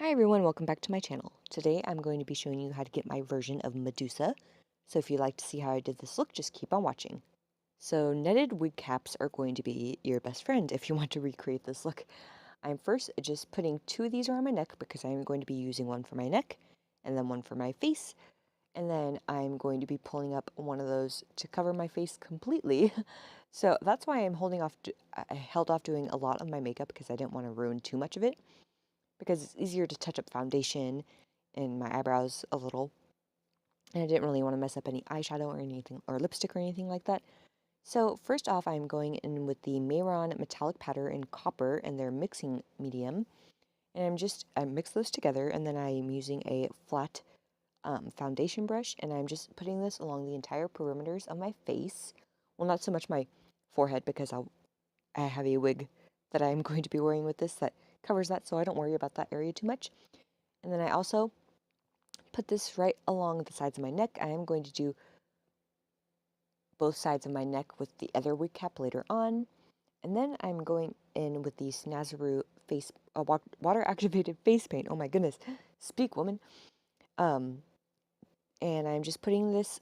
Hi everyone, welcome back to my channel. Today I'm going to be showing you how to get my version of Medusa. So if you'd like to see how I did this look, just keep on watching. So netted wig caps are going to be your best friend if you want to recreate this look. I'm first just putting two of these around my neck because I'm going to be using one for my neck and then one for my face. And then I'm going to be pulling up one of those to cover my face completely. So that's why I'm holding off. I held off doing a lot of my makeup because I didn't want to ruin too much of it, because it's easier to touch up foundation and my eyebrows a little. And I didn't really want to mess up any eyeshadow or anything, or lipstick or anything like that. So first off, I'm going in with the Mehron metallic powder in copper and their mixing medium. And I mix those together, and then I'm using a flat foundation brush, and I'm just putting this along the entire perimeters of my face. Well, not so much my forehead, because I have a wig that I'm going to be wearing with this that covers that, so I don't worry about that area too much. And then I also put this right along the sides of my neck. I am going to do both sides of my neck with the other wig cap later on. And then I'm going in with the Snazaroo water activated face paint. Oh my goodness, speak woman. And I'm just putting this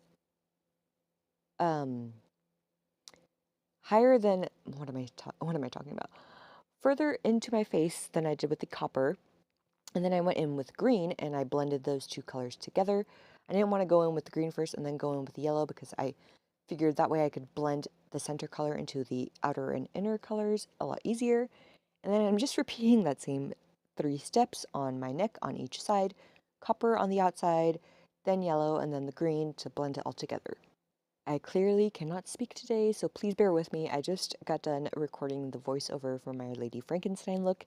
higher than, what am I talking about? Further into my face than I did with the copper. And then I went in with green and I blended those two colors together. I didn't want to go in with the green first and then go in with the yellow, because I figured that way I could blend the center color into the outer and inner colors a lot easier. And then I'm just repeating that same 3 steps on my neck on each side, copper on the outside, then yellow, and then the green to blend it all together. I clearly cannot speak today, so please bear with me. I just got done recording the voiceover for my Lady Frankenstein look,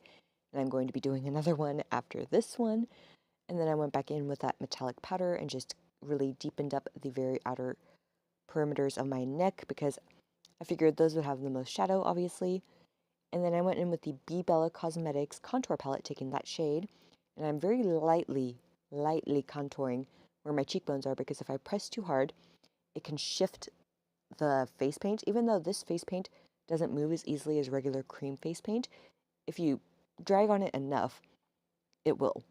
and I'm going to be doing another one after this one. And then I went back in with that metallic powder and just really deepened up the very outer perimeters of my neck, because I figured those would have the most shadow, obviously. And then I went in with the Bebella Cosmetics contour palette, taking that shade, and I'm very lightly contouring where my cheekbones are, because if I press too hard, it can shift the face paint. Even though this face paint doesn't move as easily as regular cream face paint, if you drag on it enough, it will.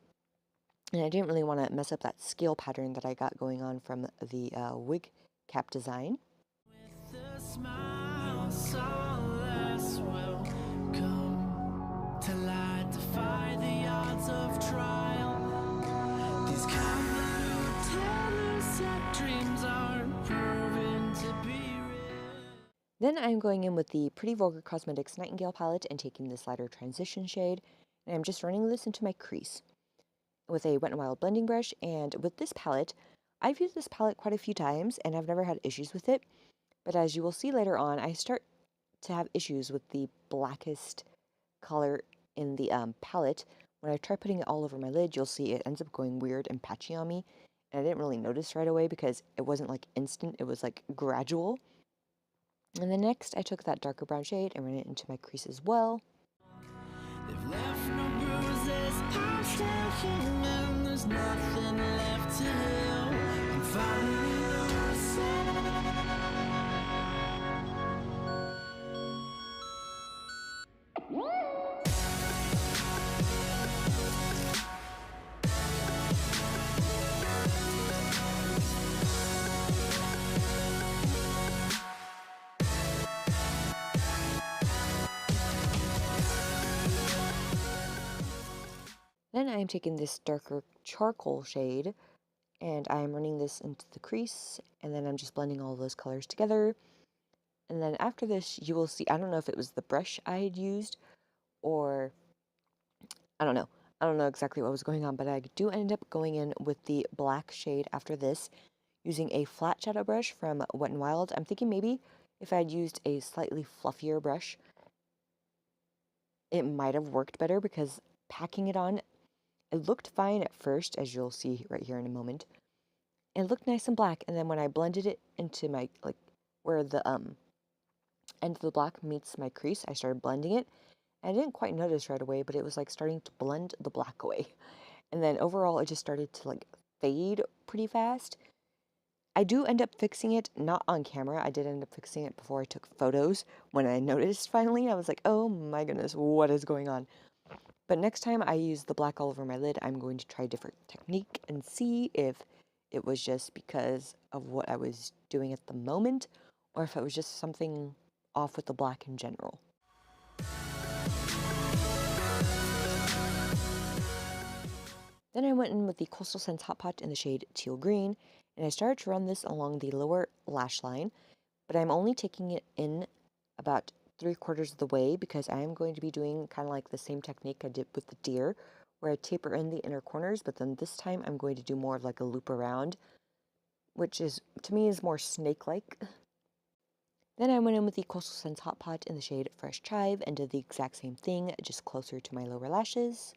And I didn't really want to mess up that scale pattern that I got going on from the wig cap design. With a smile, solace will come till I defy the odds of trial. These convoluted dreams are proven to be real. Then I'm going in with the Pretty Vulgar Cosmetics Nightingale palette and taking this lighter transition shade, and I'm just running this into my crease with a Wet n Wild blending brush. And with this palette, I've used this palette quite a few times and I've never had issues with it, but as you will see later on, I start to have issues with the blackest color in the palette. When I try putting it all over my lid, you'll see it ends up going weird and patchy on me, and I didn't really notice right away because it wasn't like instant, it was like gradual. And then next I took that darker brown shade and ran it into my crease as well. They've left no bruises, I'm still human, there's nothing left to heal. I'm finally Lucid. Then I'm taking this darker charcoal shade and I'm running this into the crease, and then I'm just blending all those colors together. And then after this, you will see, I don't know if it was the brush I had used or I don't know. I don't know exactly what was going on, but I do end up going in with the black shade after this, using a flat shadow brush from Wet n Wild. I'm thinking maybe if I had used a slightly fluffier brush, it might have worked better, because packing it on, it looked fine at first, as you'll see right here in a moment. It looked nice and black, and then when I blended it into my, like, where the end of the black meets my crease, I started blending it. I didn't quite notice right away, but it was like starting to blend the black away. And then overall, it just started to like fade pretty fast. I do end up fixing it, not on camera. I did end up fixing it before I took photos. When I noticed finally, I was like, oh my goodness, what is going on? But next time I use the black all over my lid, I'm going to try a different technique and see if it was just because of what I was doing at the moment, or if it was just something off with the black in general. Then I went in with the Coastal Scents Hot Pot in the shade Teal Green, and I started to run this along the lower lash line, but I'm only taking it in about 3/4 of the way because I am going to be doing kind of like the same technique I did with the deer, where I taper in the inner corners, but then this time I'm going to do more of like a loop around, which is, to me, is more snake-like. Then I went in with the Coastal Scents Hot Pot in the shade Fresh Chive and did the exact same thing, just closer to my lower lashes.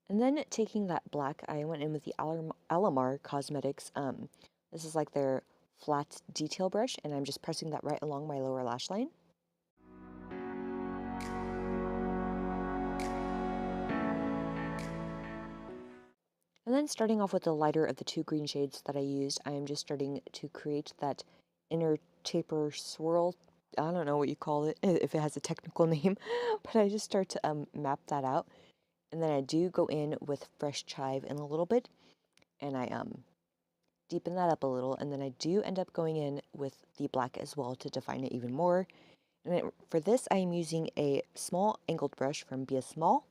And then taking that black, I went in with the Alamar Cosmetics. This is like their flat detail brush, and I'm just pressing that right along my lower lash line. And then starting off with the lighter of the two green shades that I used, I am just starting to create that inner taper swirl. I don't know what you call it, if it has a technical name, but I just start to map that out. And then I do go in with Fresh Chive in a little bit, and I deepen that up a little, and then I do end up going in with the black as well to define it even more. And for this, I am using a small angled brush from Be Small.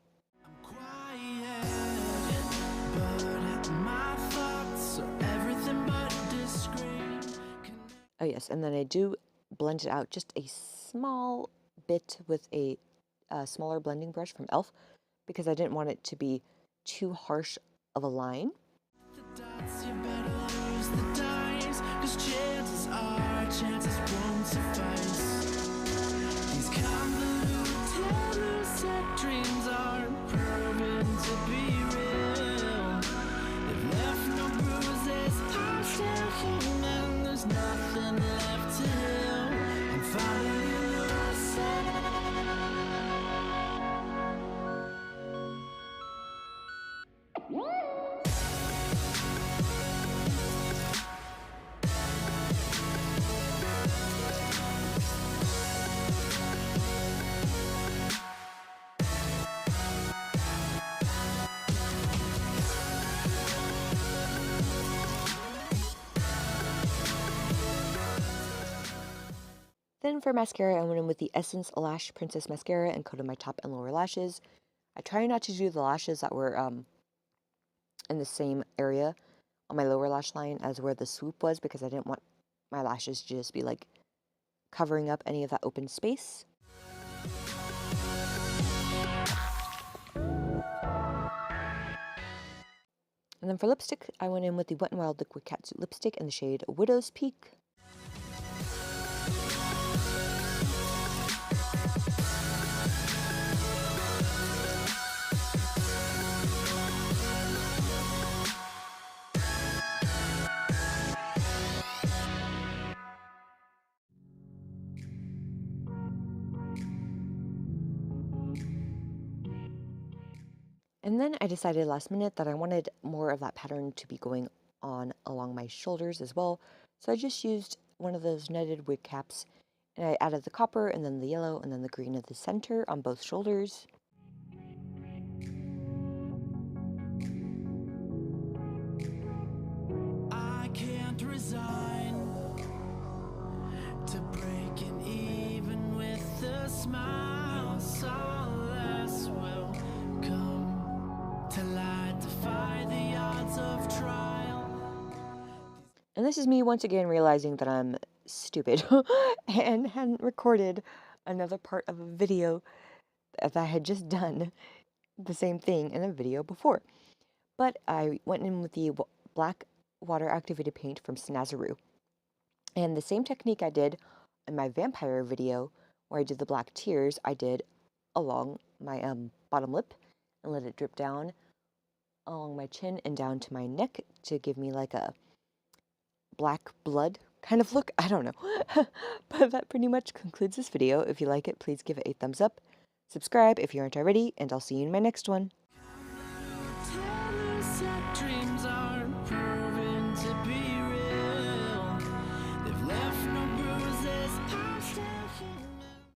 Oh yes, and then I do blend it out just a small bit with a smaller blending brush from e.l.f. because I didn't want it to be too harsh of a line. Then for mascara, I went in with the Essence Lash Princess Mascara and coated my top and lower lashes. I try not to do the lashes that were in the same area on my lower lash line as where the swoop was, because I didn't want my lashes to just be like covering up any of that open space. And then for lipstick, I went in with the Wet n Wild Liquid Catsuit lipstick in the shade Widow's Peak. And then I decided last minute that I wanted more of that pattern to be going on along my shoulders as well. So I just used one of those netted wig caps, and I added the copper and then the yellow and then the green at the center on both shoulders. I can't resign to breaking even with a smile, so less will come till I defy the odds of trial. And this is me once again realizing that I'm stupid and hadn't recorded another part of a video that I had just done the same thing in a video before. But I went in with the black water activated paint from Snazaroo. And the same technique I did in my vampire video where I did the black tears, I did along my bottom lip and let it drip down along my chin and down to my neck to give me like a black blood kind of look. I don't know. But that pretty much concludes this video. If you like it, please give it a thumbs up. Subscribe if you aren't already, and I'll see you in my next one.